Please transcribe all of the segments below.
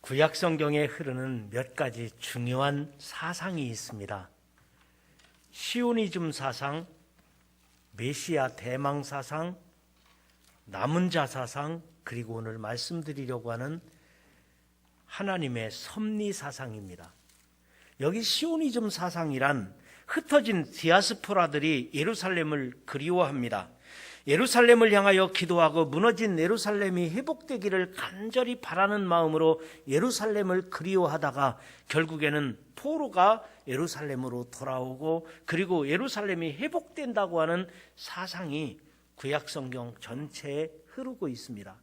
구약 성경에 흐르는 몇 가지 중요한 사상이 있습니다. 시오니즘 사상, 메시아 대망 사상, 남은 자 사상, 그리고 오늘 말씀드리려고 하는 하나님의 섭리 사상입니다. 여기 시오니즘 사상이란 흩어진 디아스포라들이 예루살렘을 그리워합니다. 예루살렘을 향하여 기도하고 무너진 예루살렘이 회복되기를 간절히 바라는 마음으로 예루살렘을 그리워하다가 결국에는 포로가 예루살렘으로 돌아오고 그리고 예루살렘이 회복된다고 하는 사상이 구약 성경 전체에 흐르고 있습니다.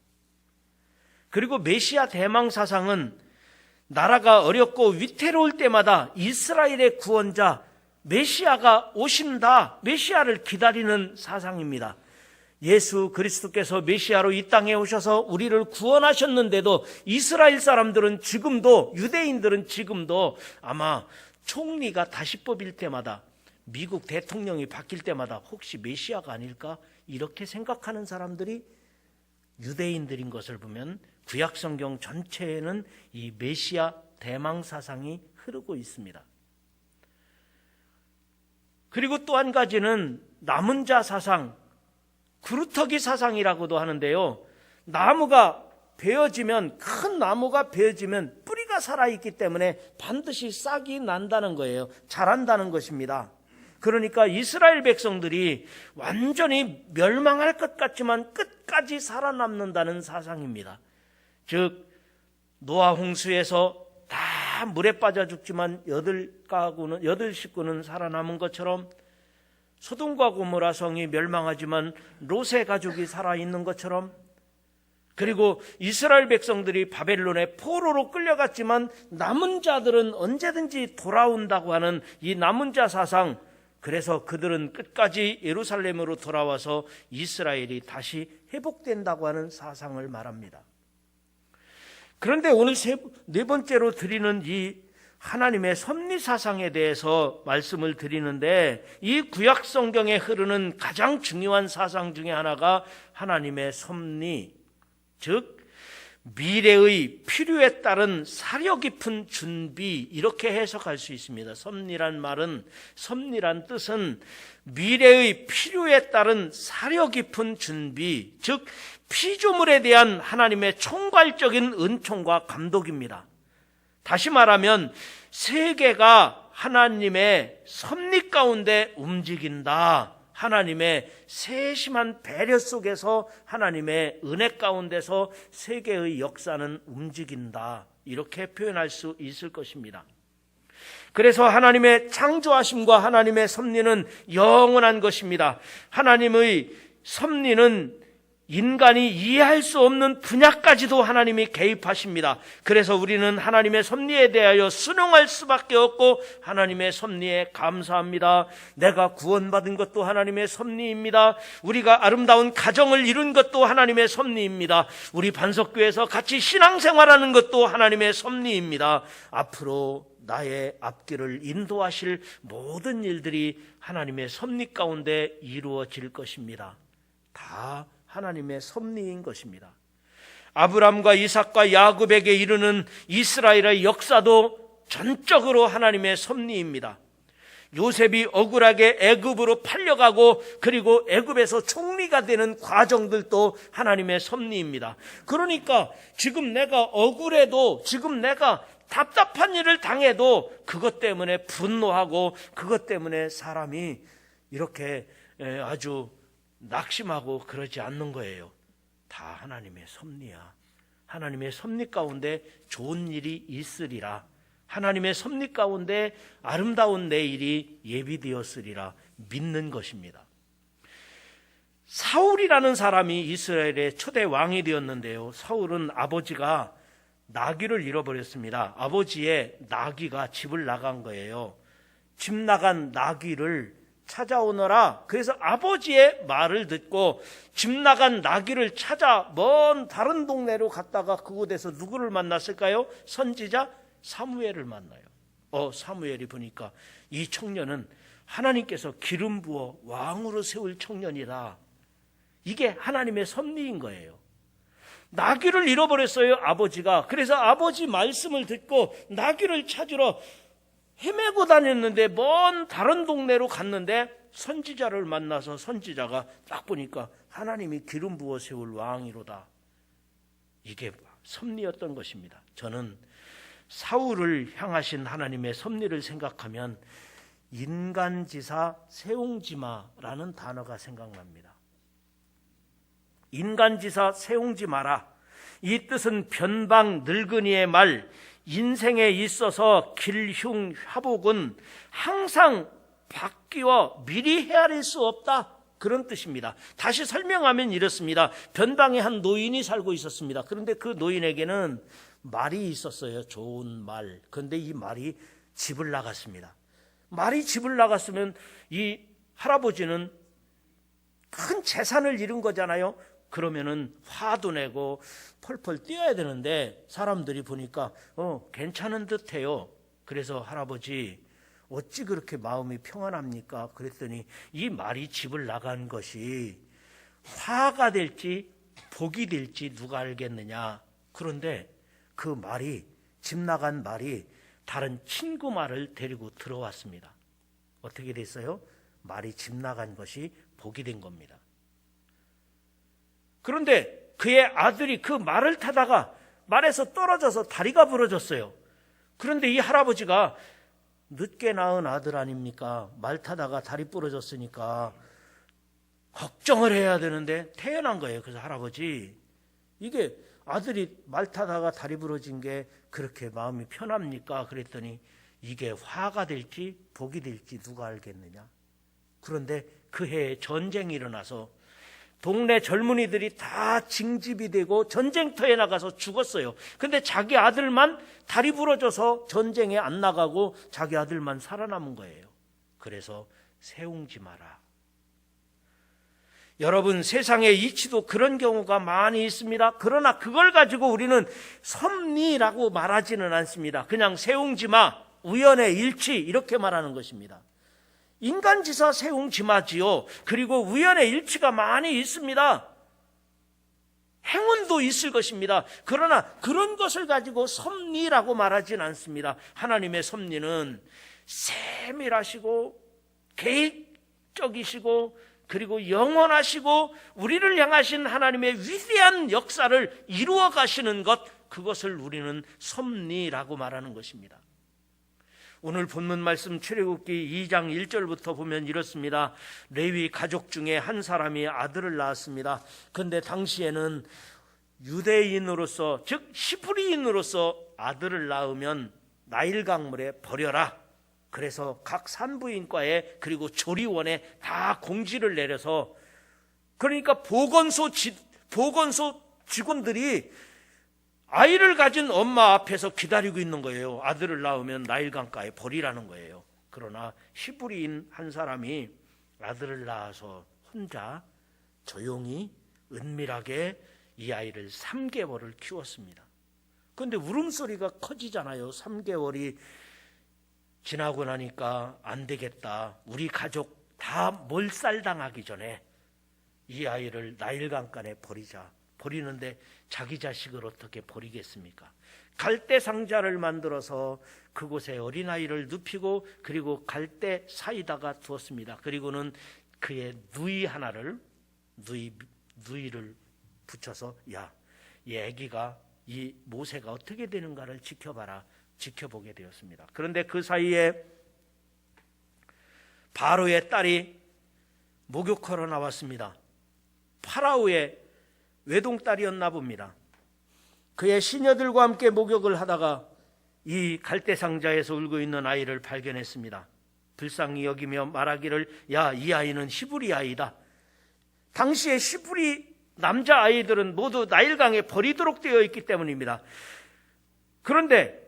그리고 메시아 대망 사상은 나라가 어렵고 위태로울 때마다 이스라엘의 구원자 메시아가 오신다, 메시아를 기다리는 사상입니다. 예수 그리스도께서 메시아로 이 땅에 오셔서 우리를 구원하셨는데도 이스라엘 사람들은 지금도, 유대인들은 지금도 아마 총리가 다시 뽑힐 때마다, 미국 대통령이 바뀔 때마다 혹시 메시아가 아닐까 이렇게 생각하는 사람들이 유대인들인 것을 보면 구약 성경 전체에는 이 메시아 대망 사상이 흐르고 있습니다. 그리고 또 한 가지는 남은 자 사상, 그루터기 사상이라고도 하는데요. 나무가 베어지면, 큰 나무가 베어지면 뿌리가 살아있기 때문에 반드시 싹이 난다는 거예요. 자란다는 것입니다. 그러니까 이스라엘 백성들이 완전히 멸망할 것 같지만 끝까지 살아남는다는 사상입니다. 즉 노아 홍수에서 다 물에 빠져 죽지만 8식구는 살아남은 것처럼 소돔과 고모라 성이 멸망하지만 롯의 가족이 살아있는 것처럼, 그리고 이스라엘 백성들이 바벨론의 포로로 끌려갔지만 남은 자들은 언제든지 돌아온다고 하는 이 남은 자 사상, 그래서 그들은 끝까지 예루살렘으로 돌아와서 이스라엘이 다시 회복된다고 하는 사상을 말합니다. 그런데 오늘 네 번째로 드리는 이 하나님의 섭리 사상에 대해서 말씀을 드리는데, 이 구약 성경에 흐르는 가장 중요한 사상 중에 하나가 하나님의 섭리, 즉 미래의 필요에 따른 사려 깊은 준비, 이렇게 해석할 수 있습니다. 섭리란 뜻은 미래의 필요에 따른 사려 깊은 준비, 즉 피조물에 대한 하나님의 총괄적인 은총과 감독입니다. 다시 말하면 세계가 하나님의 섭리 가운데 움직인다. 하나님의 세심한 배려 속에서 하나님의 은혜 가운데서 세계의 역사는 움직인다. 이렇게 표현할 수 있을 것입니다. 그래서 하나님의 창조하심과 하나님의 섭리는 영원한 것입니다. 하나님의 섭리는 인간이 이해할 수 없는 분야까지도 하나님이 개입하십니다. 그래서 우리는 하나님의 섭리에 대하여 순응할 수밖에 없고 하나님의 섭리에 감사합니다. 내가 구원받은 것도 하나님의 섭리입니다. 우리가 아름다운 가정을 이룬 것도 하나님의 섭리입니다. 우리 반석교회에서 같이 신앙생활하는 것도 하나님의 섭리입니다. 앞으로 나의 앞길을 인도하실 모든 일들이 하나님의 섭리 가운데 이루어질 것입니다. 다 하나님의 섭리인 것입니다. 아브람과 이삭과 야곱에게 이르는 이스라엘의 역사도 전적으로 하나님의 섭리입니다. 요셉이 억울하게 애굽으로 팔려가고 그리고 애굽에서 총리가 되는 과정들도 하나님의 섭리입니다. 그러니까 지금 내가 억울해도, 지금 내가 답답한 일을 당해도 그것 때문에 분노하고 그것 때문에 사람이 이렇게 아주 낙심하고 그러지 않는 거예요. 다 하나님의 섭리야. 하나님의 섭리 가운데 좋은 일이 있으리라. 하나님의 섭리 가운데 아름다운 내일이 예비되었으리라 믿는 것입니다. 사울이라는 사람이 이스라엘의 초대 왕이 되었는데요. 사울은 아버지가 나귀를 잃어버렸습니다. 아버지의 나귀가 집을 나간 거예요. 집 나간 나귀를 찾아오너라. 그래서 아버지의 말을 듣고 집 나간 나귀를 찾아 먼 다른 동네로 갔다가 그곳에서 누구를 만났을까요? 선지자 사무엘을 만나요. 사무엘이 보니까 이 청년은 하나님께서 기름 부어 왕으로 세울 청년이다. 이게 하나님의 섭리인 거예요. 나귀를 잃어버렸어요, 아버지가. 그래서 아버지 말씀을 듣고 나귀를 찾으러 헤매고 다녔는데 먼 다른 동네로 갔는데 선지자를 만나서 선지자가 딱 보니까 하나님이 기름 부어 세울 왕이로다. 이게 섭리였던 것입니다. 저는 사울을 향하신 하나님의 섭리를 생각하면 인간지사 세웅지마라는 단어가 생각납니다. 인간지사 세웅지 마라. 이 뜻은 변방 늙은이의 말, 인생에 있어서 길흉 화복은 항상 바뀌어 미리 헤아릴 수 없다, 그런 뜻입니다. 다시 설명하면 이렇습니다. 변방에 한 노인이 살고 있었습니다. 그런데 그 노인에게는 말이 있었어요. 좋은 말. 그런데 이 말이 집을 나갔습니다. 말이 집을 나갔으면 이 할아버지는 큰 재산을 잃은 거잖아요. 그러면은 화도 내고 펄펄 뛰어야 되는데 사람들이 보니까 괜찮은 듯해요. 그래서 할아버지 어찌 그렇게 마음이 평안합니까? 그랬더니 이 말이 집을 나간 것이 화가 될지 복이 될지 누가 알겠느냐. 그런데 그 말이, 집 나간 말이 다른 친구 말을 데리고 들어왔습니다. 어떻게 됐어요? 말이 집 나간 것이 복이 된 겁니다. 그런데 그의 아들이 그 말을 타다가 말에서 떨어져서 다리가 부러졌어요. 그런데 이 할아버지가 늦게 낳은 아들 아닙니까? 말 타다가 다리 부러졌으니까 걱정을 해야 되는데 태어난 거예요. 그래서 할아버지, 이게 아들이 말 타다가 다리 부러진 게 그렇게 마음이 편합니까? 그랬더니 이게 화가 될지 복이 될지 누가 알겠느냐. 그런데 그 해에 전쟁이 일어나서 동네 젊은이들이 다 징집이 되고 전쟁터에 나가서 죽었어요. 근데 자기 아들만 다리 부러져서 전쟁에 안 나가고 자기 아들만 살아남은 거예요. 그래서 세웅지 마라. 여러분, 세상에 이치도 그런 경우가 많이 있습니다. 그러나 그걸 가지고 우리는 섭리라고 말하지는 않습니다. 그냥 세웅지 마, 우연의 일치, 이렇게 말하는 것입니다. 인간지사 세웅지마지요. 그리고 우연의 일치가 많이 있습니다. 행운도 있을 것입니다. 그러나 그런 것을 가지고 섭리라고 말하진 않습니다. 하나님의 섭리는 세밀하시고 계획적이시고 그리고 영원하시고 우리를 향하신 하나님의 위대한 역사를 이루어 가시는 것, 그것을 우리는 섭리라고 말하는 것입니다. 오늘 본문 말씀 출애굽기 2장 1절부터 보면 이렇습니다. 레위 가족 중에 한 사람이 아들을 낳았습니다. 그런데 당시에는 유대인으로서, 즉 시브리인으로서 아들을 낳으면 나일 강물에 버려라. 그래서 각 산부인과에 그리고 조리원에 다 공지를 내려서, 그러니까 보건소 직원들이 아이를 가진 엄마 앞에서 기다리고 있는 거예요. 아들을 낳으면 나일강가에 버리라는 거예요. 그러나 히브리인 한 사람이 아들을 낳아서 혼자 조용히 은밀하게 이 아이를 3개월을 키웠습니다. 그런데 울음소리가 커지잖아요. 3개월이 지나고 나니까 안 되겠다. 우리 가족 다 몰살당하기 전에 이 아이를 나일강가에 버리자. 버리는데 자기 자식을 어떻게 버리겠습니까? 갈대 상자를 만들어서 그곳에 어린아이를 눕히고 그리고 갈대 사이다가 두었습니다. 그리고는 그의 누이를 붙여서 야, 이 아기가, 이 모세가 어떻게 되는가를 지켜봐라. 지켜보게 되었습니다. 그런데 그 사이에 바로의 딸이 목욕하러 나왔습니다. 파라오의 외동딸이었나 봅니다. 그의 시녀들과 함께 목욕을 하다가 이 갈대상자에서 울고 있는 아이를 발견했습니다. 불쌍히 여기며 말하기를, 야, 이 아이는 히브리 아이다. 당시에 히브리 남자아이들은 모두 나일강에 버리도록 되어 있기 때문입니다. 그런데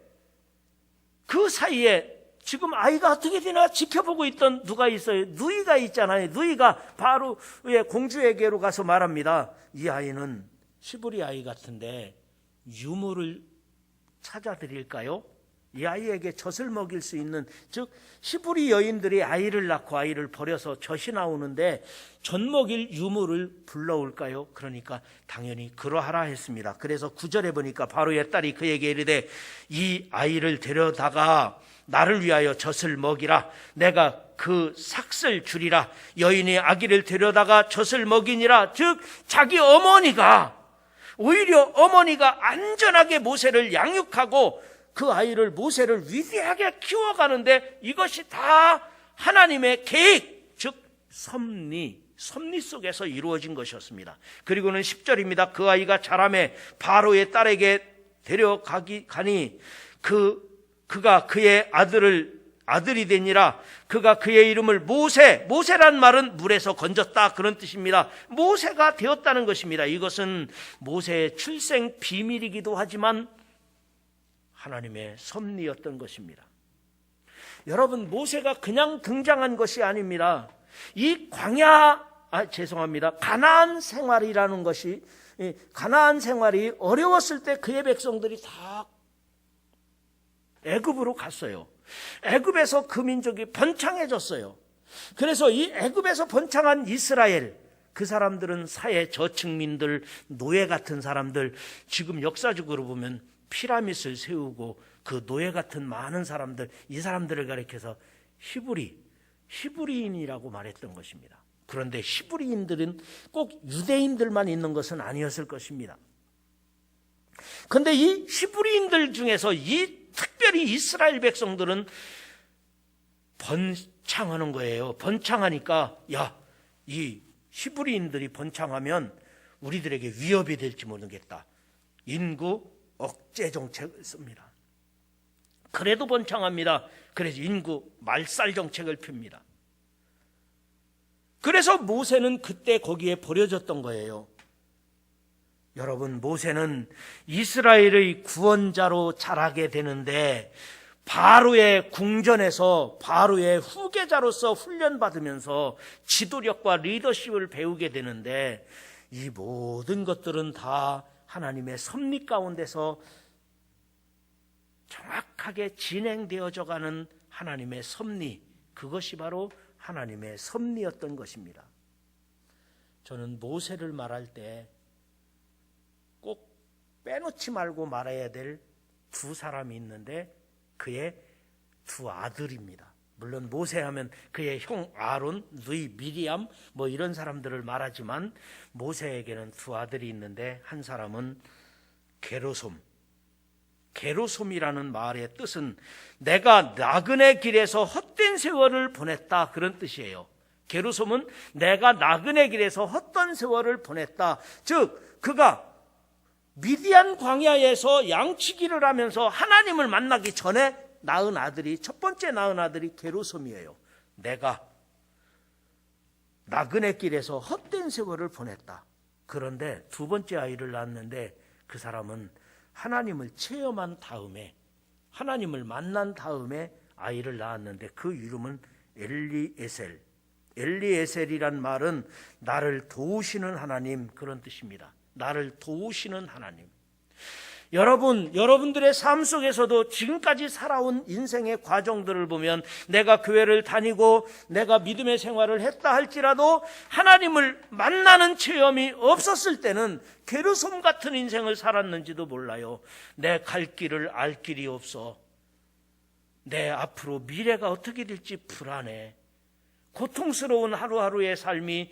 그 사이에 지금 아이가 어떻게 되나 지켜보고 있던 누가 있어요? 누이가 있잖아요. 누이가 바로의 공주에게로 가서 말합니다. 이 아이는 시브리 아이 같은데 유모를 찾아드릴까요? 이 아이에게 젖을 먹일 수 있는, 즉 히브리 여인들이 아이를 낳고 아이를 버려서 젖이 나오는데 젖 먹일 유물을 불러올까요? 그러니까 당연히 그러하라 했습니다. 그래서 9절에 보니까 바로의 딸이 그에게 이르되 이 아이를 데려다가 나를 위하여 젖을 먹이라. 내가 그 삭슬 주리라. 여인이 아기를 데려다가 젖을 먹이니라. 즉 자기 어머니가, 오히려 어머니가 안전하게 모세를 양육하고 그 아이를, 모세를 위대하게 키워가는데 이것이 다 하나님의 계획, 즉 섭리 속에서 이루어진 것이었습니다. 그리고는 10절입니다. 그 아이가 자라매 바로의 딸에게 데려가니 그가 그의 아들이 되니라. 그가 그의 이름을 모세란 말은 물에서 건졌다, 그런 뜻입니다. 모세가 되었다는 것입니다. 이것은 모세의 출생 비밀이기도 하지만 하나님의 섭리였던 것입니다. 여러분, 모세가 그냥 등장한 것이 아닙니다. 이 가나안 생활이라는 것이, 가나안 생활이 어려웠을 때 그의 백성들이 다 애굽으로 갔어요. 애굽에서 그 민족이 번창해졌어요. 그래서 이 애굽에서 번창한 이스라엘, 그 사람들은 사회 저층민들, 노예 같은 사람들, 지금 역사적으로 보면 피라밋을 세우고 그 노예 같은 많은 사람들, 이 사람들을 가리켜서 히브리인이라고 말했던 것입니다. 그런데 히브리인들은 꼭 유대인들만 있는 것은 아니었을 것입니다. 그런데 이 히브리인들 중에서 특별히 이스라엘 백성들은 번창하는 거예요. 번창하니까 이 히브리인들이 번창하면 우리들에게 위협이 될지 모르겠다. 인구 억제 정책을 씁니다. 그래도 번창합니다. 그래서 인구 말살 정책을 핍니다. 그래서 모세는 그때 거기에 버려졌던 거예요. 여러분, 모세는 이스라엘의 구원자로 자라게 되는데 바로의 궁전에서 바로의 후계자로서 훈련받으면서 지도력과 리더십을 배우게 되는데 이 모든 것들은 다 하나님의 섭리 가운데서 정확하게 진행되어져 가는 하나님의 섭리, 그것이 바로 하나님의 섭리였던 것입니다. 저는 모세를 말할 때 꼭 빼놓지 말고 말해야 될 두 사람이 있는데 그의 두 아들입니다. 물론 모세하면 그의 형 아론, 누이 미리암 이런 사람들을 말하지만 모세에게는 두 아들이 있는데 한 사람은 게르솜이라는 말의 뜻은 내가 나그네 길에서 헛된 세월을 보냈다, 그런 뜻이에요. 게르솜은 내가 나그네 길에서 헛된 세월을 보냈다. 즉 그가 미디안 광야에서 양치기를 하면서 하나님을 만나기 전에 낳은 아들이, 첫 번째 낳은 아들이 게르솜이에요. 내가 나그네 길에서 헛된 세월을 보냈다. 그런데 두 번째 아이를 낳았는데 그 사람은 하나님을 체험한 다음에, 하나님을 만난 다음에 아이를 낳았는데 그 이름은 엘리에셀이란 말은 나를 도우시는 하나님, 그런 뜻입니다. 나를 도우시는 하나님. 여러분들의 삶 속에서도 지금까지 살아온 인생의 과정들을 보면 내가 교회를 다니고 내가 믿음의 생활을 했다 할지라도 하나님을 만나는 체험이 없었을 때는 게르솜 같은 인생을 살았는지도 몰라요. 내 갈 길을 알 길이 없어. 내 앞으로 미래가 어떻게 될지 불안해. 고통스러운 하루하루의 삶이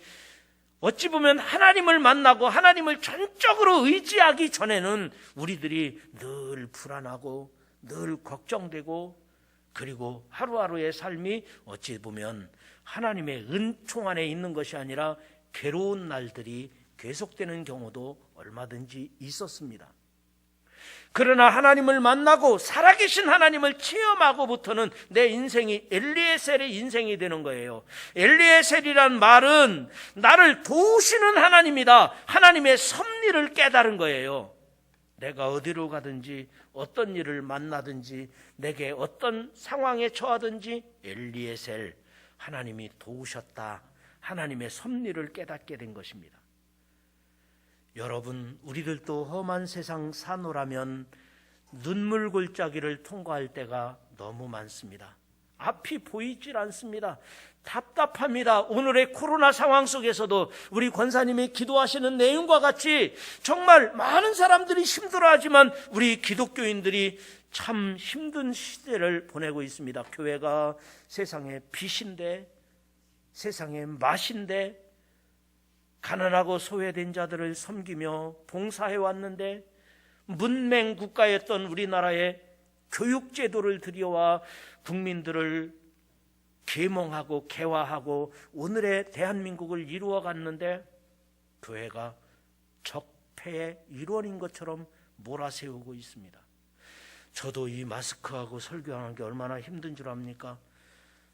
어찌 보면 하나님을 만나고 하나님을 전적으로 의지하기 전에는 우리들이 늘 불안하고 늘 걱정되고, 그리고 하루하루의 삶이 어찌 보면 하나님의 은총 안에 있는 것이 아니라 괴로운 날들이 계속되는 경우도 얼마든지 있었습니다. 그러나 하나님을 만나고 살아계신 하나님을 체험하고부터는 내 인생이 엘리에셀의 인생이 되는 거예요. 엘리에셀이란 말은 나를 도우시는 하나님이다. 하나님의 섭리를 깨달은 거예요. 내가 어디로 가든지 어떤 일을 만나든지 내게 어떤 상황에 처하든지 엘리에셀, 하나님이 도우셨다. 하나님의 섭리를 깨닫게 된 것입니다. 여러분, 우리들도 험한 세상 사노라면 눈물 골짜기를 통과할 때가 너무 많습니다. 앞이 보이질 않습니다. 답답합니다. 오늘의 코로나 상황 속에서도 우리 권사님이 기도하시는 내용과 같이 정말 많은 사람들이 힘들어하지만 우리 기독교인들이 참 힘든 시대를 보내고 있습니다. 교회가 세상의 빛인데, 세상의 맛인데, 가난하고 소외된 자들을 섬기며 봉사해 왔는데, 문맹 국가였던 우리나라의 교육제도를 들여와 국민들을 계몽하고 개화하고 오늘의 대한민국을 이루어갔는데, 교회가 적폐의 일원인 것처럼 몰아세우고 있습니다. 저도 이 마스크하고 설교하는 게 얼마나 힘든 줄 압니까?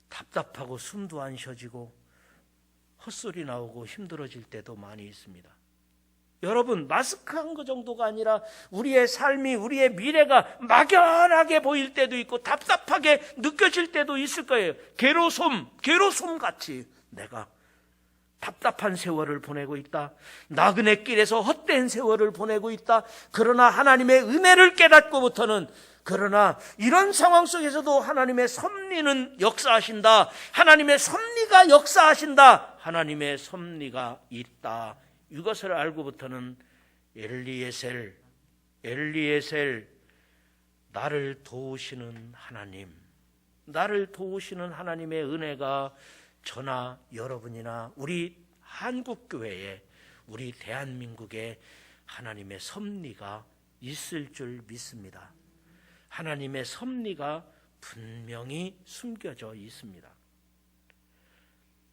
답답하고 숨도 안 쉬어지고 헛소리 나오고 힘들어질 때도 많이 있습니다. 여러분, 마스크 한 거 정도가 아니라 우리의 삶이, 우리의 미래가 막연하게 보일 때도 있고 답답하게 느껴질 때도 있을 거예요. 괴로솜 같이 내가 답답한 세월을 보내고 있다. 나그네 길에서 헛된 세월을 보내고 있다. 그러나 하나님의 은혜를 깨닫고부터는, 그러나 이런 상황 속에서도 하나님의 섭리는 역사하신다. 하나님의 섭리가 역사하신다. 하나님의 섭리가 있다. 이것을 알고부터는 엘리에셀, 나를 도우시는 하나님, 나를 도우시는 하나님의 은혜가 저나 여러분이나 우리 한국교회에, 우리 대한민국에 하나님의 섭리가 있을 줄 믿습니다. 하나님의 섭리가 분명히 숨겨져 있습니다.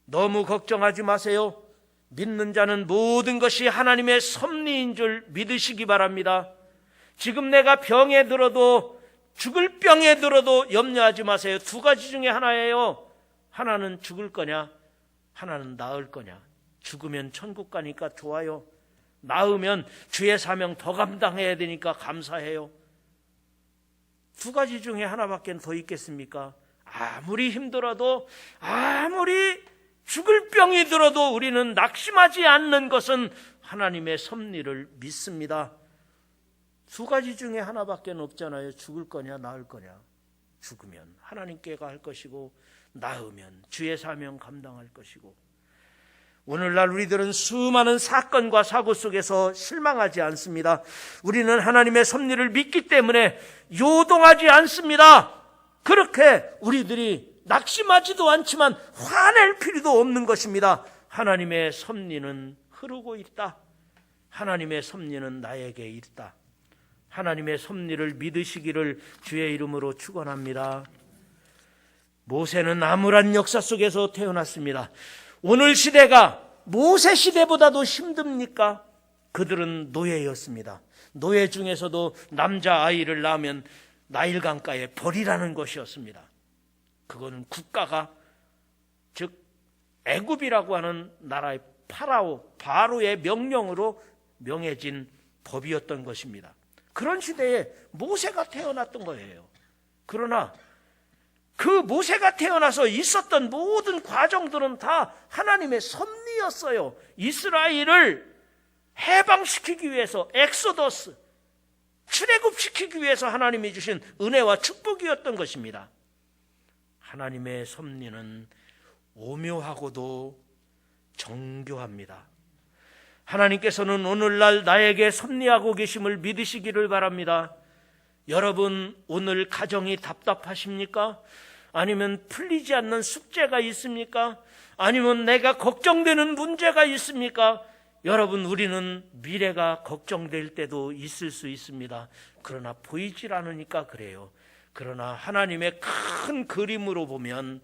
너무 걱정하지 마세요. 믿는 자는 모든 것이 하나님의 섭리인 줄 믿으시기 바랍니다. 지금 내가 병에 들어도, 죽을 병에 들어도 염려하지 마세요. 두 가지 중에 하나예요. 하나는 죽을 거냐, 하나는 나을 거냐. 죽으면 천국 가니까 좋아요. 나으면 주의 사명 더 감당해야 되니까 감사해요. 두 가지 중에 하나밖에 더 있겠습니까? 아무리 힘들어도, 아무리 죽을 병이 들어도 우리는 낙심하지 않는 것은 하나님의 섭리를 믿습니다. 두 가지 중에 하나밖에 없잖아요. 죽을 거냐, 나을 거냐. 죽으면 하나님께 갈 것이고, 나으면 주의 사명 감당할 것이고. 오늘날 우리들은 수많은 사건과 사고 속에서 실망하지 않습니다. 우리는 하나님의 섭리를 믿기 때문에 요동하지 않습니다. 그렇게 우리들이 낙심하지도 않지만 화낼 필요도 없는 것입니다. 하나님의 섭리는 흐르고 있다. 하나님의 섭리는 나에게 있다. 하나님의 섭리를 믿으시기를 주의 이름으로 축원합니다. 모세는 암울한 역사 속에서 태어났습니다. 오늘 시대가 모세 시대보다도 힘듭니까? 그들은 노예였습니다. 노예 중에서도 남자아이를 낳으면 나일강가에 버리라는 것이었습니다. 그거는 국가가, 즉 애굽이라고 하는 나라의 바로의 명령으로 명해진 법이었던 것입니다. 그런 시대에 모세가 태어났던 거예요. 그러나 그 모세가 태어나서 있었던 모든 과정들은 다 하나님의 섭리였어요. 이스라엘을 해방시키기 위해서, 엑소더스, 출애굽시키기 위해서 하나님이 주신 은혜와 축복이었던 것입니다. 하나님의 섭리는 오묘하고도 정교합니다. 하나님께서는 오늘날 나에게 섭리하고 계심을 믿으시기를 바랍니다. 여러분, 오늘 가정이 답답하십니까? 아니면 풀리지 않는 숙제가 있습니까? 아니면 내가 걱정되는 문제가 있습니까? 여러분, 우리는 미래가 걱정될 때도 있을 수 있습니다. 그러나 보이질 않으니까 그래요. 그러나 하나님의 큰 그림으로 보면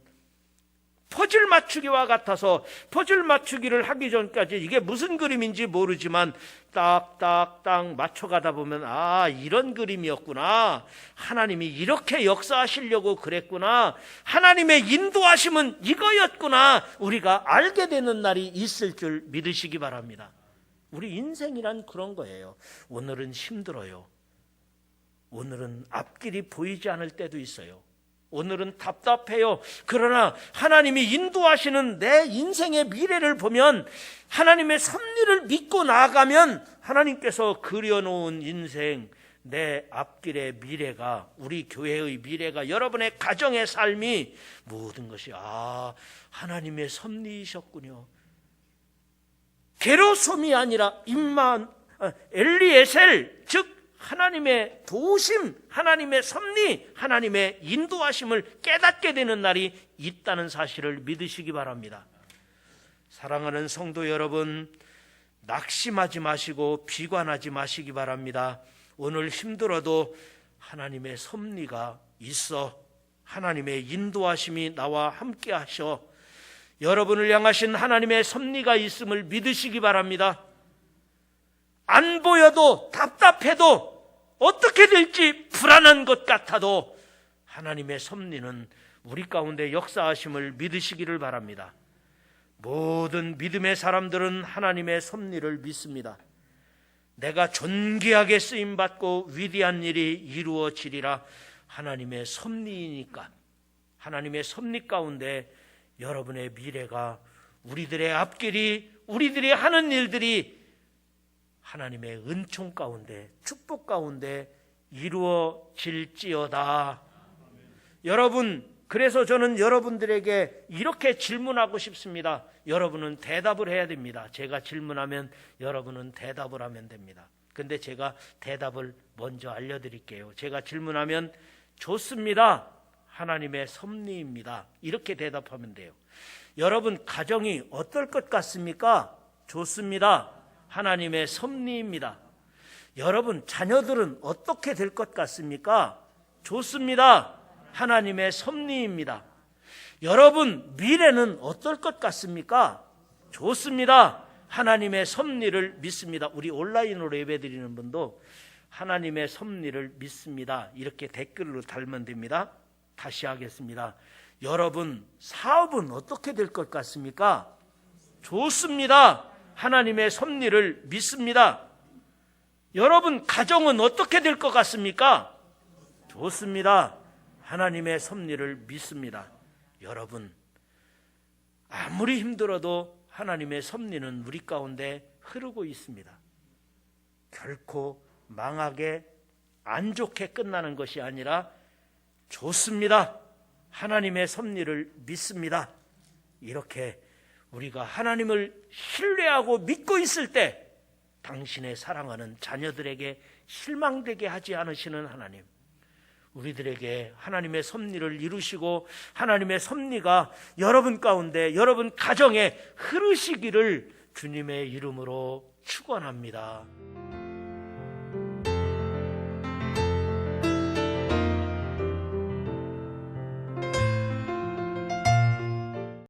퍼즐 맞추기와 같아서, 퍼즐 맞추기를 하기 전까지 이게 무슨 그림인지 모르지만 딱딱딱 맞춰가다 보면, 아, 이런 그림이었구나. 하나님이 이렇게 역사하시려고 그랬구나. 하나님의 인도하심은 이거였구나. 우리가 알게 되는 날이 있을 줄 믿으시기 바랍니다. 우리 인생이란 그런 거예요. 오늘은 힘들어요. 오늘은 앞길이 보이지 않을 때도 있어요. 오늘은 답답해요. 그러나 하나님이 인도하시는 내 인생의 미래를 보면, 하나님의 섭리를 믿고 나아가면 하나님께서 그려놓은 인생, 내 앞길의 미래가, 우리 교회의 미래가, 여러분의 가정의 삶이 모든 것이 하나님의 섭리이셨군요. 게로솜이 아니라 엘리에셀, 즉 하나님의 도우심, 하나님의 섭리, 하나님의 인도하심을 깨닫게 되는 날이 있다는 사실을 믿으시기 바랍니다. 사랑하는 성도 여러분, 낙심하지 마시고 비관하지 마시기 바랍니다. 오늘 힘들어도 하나님의 섭리가 있어 하나님의 인도하심이 나와 함께 하셔 여러분을 향하신 하나님의 섭리가 있음을 믿으시기 바랍니다. 안 보여도 답답해도 어떻게 될지 불안한 것 같아도 하나님의 섭리는 우리 가운데 역사하심을 믿으시기를 바랍니다. 모든 믿음의 사람들은 하나님의 섭리를 믿습니다. 내가 존귀하게 쓰임받고 위대한 일이 이루어지리라. 하나님의 섭리이니까, 하나님의 섭리 가운데 여러분의 미래가, 우리들의 앞길이, 우리들이 하는 일들이 하나님의 은총 가운데, 축복 가운데 이루어질지어다. 여러분, 그래서 저는 여러분들에게 이렇게 질문하고 싶습니다. 여러분은 대답을 해야 됩니다. 제가 질문하면 여러분은 대답을 하면 됩니다. 근데 제가 대답을 먼저 알려드릴게요. 제가 질문하면 좋습니다. 하나님의 섭리입니다. 이렇게 대답하면 돼요. 여러분 가정이 어떨 것 같습니까? 좋습니다. 하나님의 섭리입니다. 여러분 자녀들은 어떻게 될 것 같습니까? 좋습니다. 하나님의 섭리입니다. 여러분 미래는 어떨 것 같습니까? 좋습니다. 하나님의 섭리를 믿습니다. 우리 온라인으로 예배드리는 분도 하나님의 섭리를 믿습니다. 이렇게 댓글로 달면 됩니다. 다시 하겠습니다. 여러분 사업은 어떻게 될 것 같습니까? 좋습니다. 하나님의 섭리를 믿습니다. 여러분 가정은 어떻게 될 것 같습니까? 좋습니다. 하나님의 섭리를 믿습니다. 여러분 아무리 힘들어도 하나님의 섭리는 우리 가운데 흐르고 있습니다. 결코 망하게 안 좋게 끝나는 것이 아니라 좋습니다. 하나님의 섭리를 믿습니다. 이렇게 우리가 하나님을 신뢰하고 믿고 있을 때 당신의 사랑하는 자녀들에게 실망되게 하지 않으시는 하나님, 우리들에게 하나님의 섭리를 이루시고 하나님의 섭리가 여러분 가운데, 여러분 가정에 흐르시기를 주님의 이름으로 축원합니다.